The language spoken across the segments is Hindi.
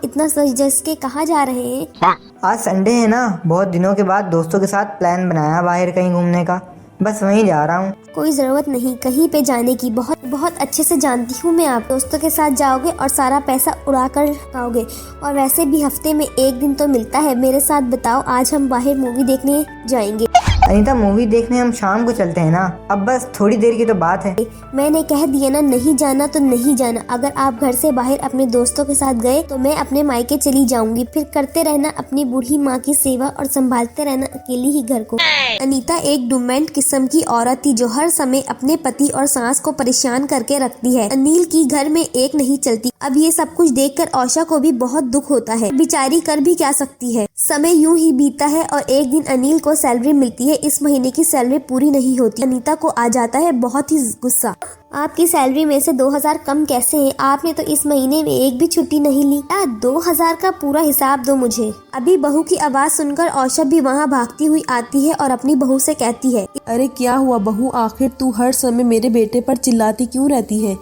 आप इतना सज के कहाँ जा रहे हैं? आज संडे है ना, बहुत दिनों के बाद दोस्तों के साथ प्लान बनाया बाहर कहीं घूमने का, बस वहीं जा रहा हूँ। कोई जरूरत नहीं कहीं पे जाने की, बहुत बहुत अच्छे से जानती हूँ मैं। आप दोस्तों के साथ जाओगे और सारा पैसा उड़ा कर आओगे, और वैसे भी हफ्ते में एक दिन तो मिलता है। मेरे साथ बताओ, आज हम बाहर मूवी देखने जाएंगे। अनीता, मूवी देखने हम शाम को चलते हैं ना, अब बस थोड़ी देर की तो बात है। मैंने कह दिया ना, नहीं जाना तो नहीं जाना। अगर आप घर से बाहर अपने दोस्तों के साथ गए तो मैं अपने मायके चली जाऊंगी। फिर करते रहना अपनी बूढ़ी माँ की सेवा और संभालते रहना अकेली ही घर को। अनीता एक डोमेंट किस्म की औरत थी जो हर समय अपने पति और सास को परेशान करके रखती है। अनिल की घर में एक नहीं चलती। अब ये सब कुछ देखकर औषा को भी बहुत दुख होता है। बेचारी कर भी क्या सकती है। समय यूं ही बीतता है और एक दिन अनिल को सैलरी मिलती है। इस महीने की सैलरी पूरी नहीं होती। अनीता को आ जाता है बहुत ही गुस्सा। आपकी सैलरी में से 2000 कम कैसे हैं? आपने तो इस महीने में एक भी छुट्टी नहीं ली। 2000 का पूरा हिसाब दो मुझे। अभी बहू की आवाज सुनकर औषा भी वहाँ भागती हुई आती है और अपनी बहू से कहती है, अरे क्या हुआ बहू, आखिर तू हर समय मेरे बेटे पर चिल्लाती क्यों रहती है?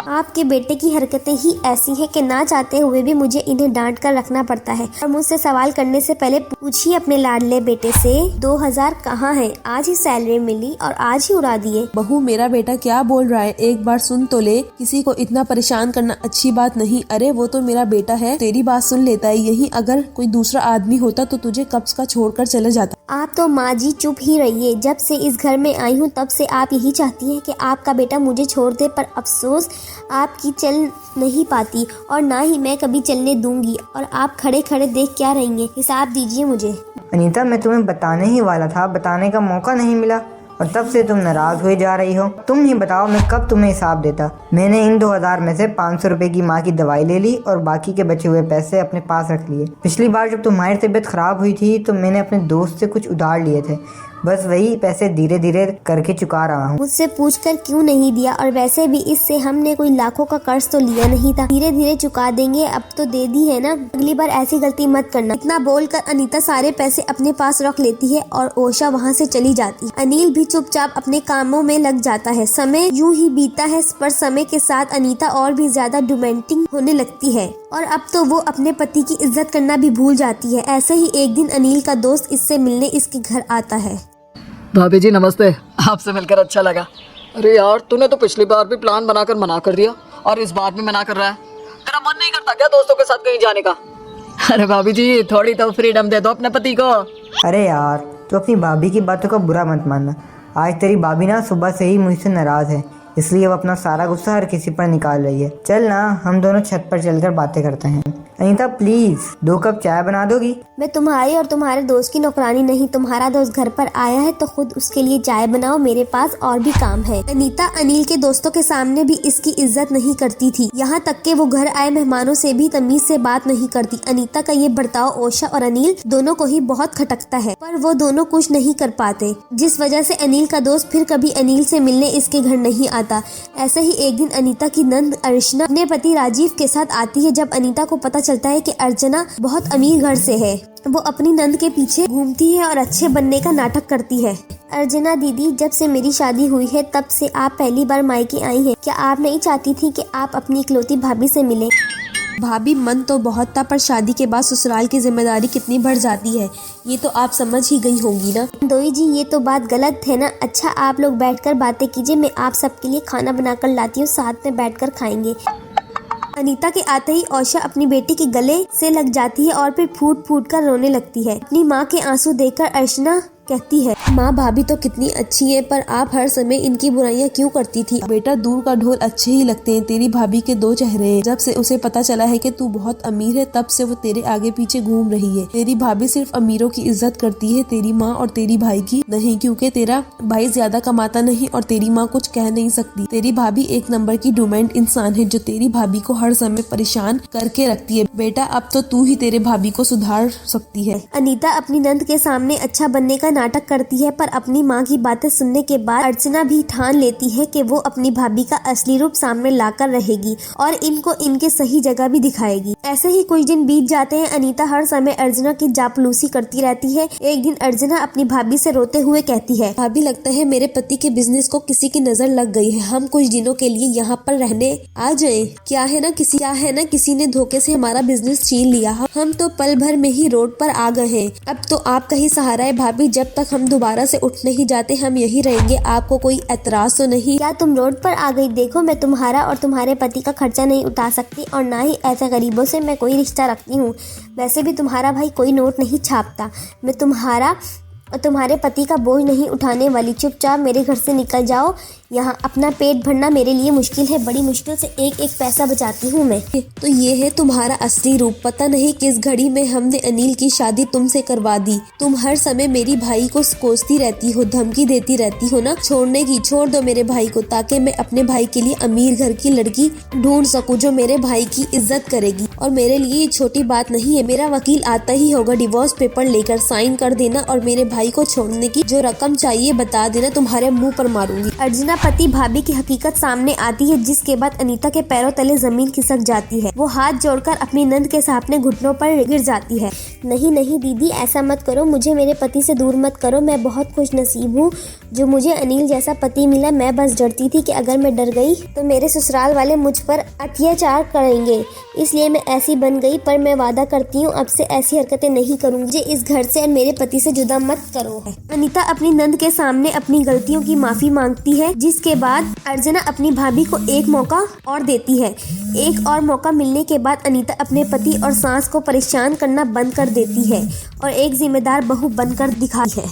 आपके बेटे की हरकतें ही ऐसी हैं कि ना चाहते हुए भी मुझे इन्हें डांट कर रखना पड़ता है। और मुझसे सवाल करने से पहले पूछिए अपने लाडले बेटे से 2000 कहाँ है? आज ही सैलरी मिली और आज ही उड़ा दिए। बहू, मेरा बेटा क्या बोल रहा है, एक बार सुन तो ले। किसी को इतना परेशान करना अच्छी बात नहीं। अरे वो तो मेरा बेटा है, तेरी बात सुन लेता है। यही अगर कोई दूसरा आदमी होता तो तुझे कब का छोड़कर चले जाता। आप तो माँ जी चुप ही रहिए। जब से इस घर में आई हूँ तब से आप यही चाहती हैं कि आपका बेटा मुझे छोड़ दे, पर अफसोस आपकी चल नहीं पाती और ना ही मैं कभी चलने दूंगी। और आप खड़े खड़े देख क्या रहेंगे? हिसाब दीजिए मुझे। अनीता, मैं तुम्हें बताने ही वाला था, बताने का मौका नहीं मिला और तब से तुम नाराज हुए जा रही हो। तुम ही बताओ मैं कब तुम्हें हिसाब देता। मैंने इन 2000 में से 500 रुपए की माँ की दवाई ले ली और बाकी के बचे हुए पैसे अपने पास रख लिए। पिछली बार जब तुम्हारी तबीयत खराब हुई थी तो मैंने अपने दोस्त से कुछ उधार लिए थे, बस वही पैसे धीरे धीरे करके चुका रहा हूँ। मुझसे पूछकर क्यों नहीं दिया? और वैसे भी इससे हमने कोई लाखों का कर्ज तो लिया नहीं था। धीरे धीरे चुका देंगे, अब तो दे दी है ना। अगली बार ऐसी गलती मत करना। इतना बोलकर अनीता सारे पैसे अपने पास रख लेती है और ओशा वहाँ से चली जाती है। अनिल भी चुपचाप अपने कामों में लग जाता है। समय यूं ही बीता है, पर समय के साथ अनीता और भी ज्यादा डोमेंटिक होने लगती है और अब तो वो अपने पति की इज्जत करना भी भूल जाती है। ऐसे ही एक दिन अनिल का दोस्त इससे मिलने इसके घर आता है। भाभी जी नमस्ते, आपसे मिलकर अच्छा लगा। अरे यार, तूने तो पिछली बार भी प्लान बनाकर मना कर दिया और इस बार भी मना कर रहा है। तेरा मन नहीं करता क्या दोस्तों के साथ कहीं जाने का? अरे भाभी जी, थोड़ी तो फ्रीडम दे दो अपने पति को। अरे यार, तो अपनी भाभी की बातों का बुरा मत मानना। आज तेरी भाभी ना सुबह से ही मुझसे नाराज है, इसलिए वो अपना सारा गुस्सा हर किसी पर निकाल रही है। चल ना, हम दोनों छत पर चलकर बातें करते हैं। अनीता प्लीज 2 कप चाय बना दोगी? मैं तुम्हारी और तुम्हारे दोस्त की नौकरानी नहीं। तुम्हारा दोस्त घर पर आया है तो खुद उसके लिए चाय बनाओ, मेरे पास और भी काम है। अनीता अनिल के दोस्तों के सामने भी इसकी इज्जत नहीं करती थी। यहाँ तक कि वो घर आए मेहमानों से भी तमीज से बात नहीं करती। अनीता का ये बर्ताव ओशा और अनिल दोनों को ही बहुत खटकता है, पर वो दोनों कुछ नहीं कर पाते, जिस वजह से अनिल का दोस्त फिर कभी अनिल से मिलने इसके घर नहीं आता। ऐसे ही एक दिन अनीता की नंद अर्चना अपने पति राजीव के साथ आती है। जब अनीता को पता चलता है कि अर्चना बहुत अमीर घर से है, वो अपनी नंद के पीछे घूमती है और अच्छे बनने का नाटक करती है। अर्चना दीदी, जब से मेरी शादी हुई है तब से आप पहली बार मायके आई हैं। क्या आप नहीं चाहती थी कि आप अपनी इकलौती भाभी से मिलें? भाभी, मन तो बहुत था, पर शादी के बाद ससुराल की जिम्मेदारी कितनी बढ़ जाती है, ये तो आप समझ ही गई होंगी ना। दोई जी, ये तो बात गलत है ना। अच्छा, आप लोग बैठकर बातें कीजिए, मैं आप सबके लिए खाना बनाकर लाती हूँ, साथ में बैठकर खाएंगे। अनीता के आते ही औशा अपनी बेटी के गले से लग जाती है और फिर फूट फूट कर रोने लगती है। अपनी माँ के आंसू देखकर अर्चना कहती है, माँ भाभी तो कितनी अच्छी है, पर आप हर समय इनकी बुराइयां क्यों करती थी? बेटा, दूर का ढोल अच्छे ही लगते हैं। तेरी भाभी के 2 चेहरे हैं। जब से उसे पता चला है कि तू बहुत अमीर है, तब से वो तेरे आगे पीछे घूम रही है। तेरी भाभी सिर्फ अमीरों की इज्जत करती है, तेरी माँ और तेरी भाई की नहीं, क्योंकि तेरा भाई ज्यादा कमाता नहीं और तेरी माँ कुछ कह नहीं सकती। तेरी भाभी एक नंबर की डोमेंट इंसान है जो तेरी भाभी को हर समय परेशान करके रखती है। बेटा, अब तो तू ही तेरे भाभी को सुधार सकती है। अनीता अपनी नंद के सामने अच्छा बनने का नाटक करती है, पर अपनी माँ की बातें सुनने के बाद अर्चना भी ठान लेती है कि वो अपनी भाभी का असली रूप सामने लाकर रहेगी और इनको इनके सही जगह भी दिखाएगी। ऐसे ही कुछ दिन बीत जाते हैं। अनीता हर समय अर्चना की चापलूसी करती रहती है। एक दिन अर्चना अपनी भाभी से रोते हुए कहती है, भाभी लगता है मेरे पति के बिजनेस को किसी की नजर लग गई है, हम कुछ दिनों के लिए यहाँ पर रहने आ जाएं। क्या है ना किसी ने धोखे से हमारा बिजनेस छीन लिया, हम तो पल भर में ही रोड पर आ गए हैं। अब तो आपका ही सहारा है भाभी, जब तक हम दोबारा से उठ नहीं जाते हम यही रहेंगे, आपको कोई एतराज तो नहीं? क्या तुम रोड पर आ गई? देखो, मैं तुम्हारा और तुम्हारे पति का खर्चा नहीं उठा सकती और ना ही ऐसे गरीबों से मैं कोई रिश्ता रखती हूँ। वैसे भी तुम्हारा भाई कोई नोट नहीं छापता। मैं तुम्हारा और तुम्हारे पति का बोझ नहीं उठाने वाली। चुपचाप मेरे घर से निकल जाओ। यहाँ अपना पेट भरना मेरे लिए मुश्किल है। बड़ी मुश्किल से एक एक पैसा बचाती हूँ मैं। तो ये है तुम्हारा असली रूप। पता नहीं किस घड़ी में हमने अनिल की शादी तुमसे करवा दी। तुम हर समय मेरी भाई को कोसती रहती हो, धमकी देती रहती हो ना छोड़ने की। छोड़ दो मेरे भाई को, ताकि मैं अपने भाई के लिए अमीर घर की लड़की ढूंढ सकूं जो मेरे भाई की इज्जत करेगी। और मेरे लिए ये छोटी बात नहीं है। मेरा वकील आता ही होगा, डिवोर्स पेपर लेकर साइन कर देना और मेरे भाई को छोड़ने की जो रकम चाहिए बता देना, तुम्हारे मुँह पर मारूंगी। अर्चना पति भाभी की हकीकत सामने आती है, जिसके बाद अनीता के पैरों तले जमीन खिसक जाती है। वो हाथ जोड़कर अपनी नंद के सामने घुटनों पर गिर जाती है। नहीं नहीं दीदी, ऐसा मत करो, मुझे मेरे पति से दूर मत करो। मैं बहुत खुश नसीब हूँ जो मुझे अनिल जैसा पति मिला। मैं बस डरती थी कि अगर मैं डर गई तो मेरे ससुराल वाले मुझ पर अत्याचार करेंगे, इसलिए मैं ऐसी बन गई। पर मैं वादा करती हूँ अब से ऐसी हरकतें नहीं करूँगी। मुझे इस घर से और मेरे पति से जुदा मत करो। अनीता अपनी नंद के सामने अपनी गलतियों की माफी मांगती है, जिसके बाद अर्चना अपनी भाभी को एक मौका और देती है। एक और मौका मिलने के बाद अनीता अपने पति और सास को परेशान करना बंद कर देती है और एक जिम्मेदार बहू बनकर दिखाती है।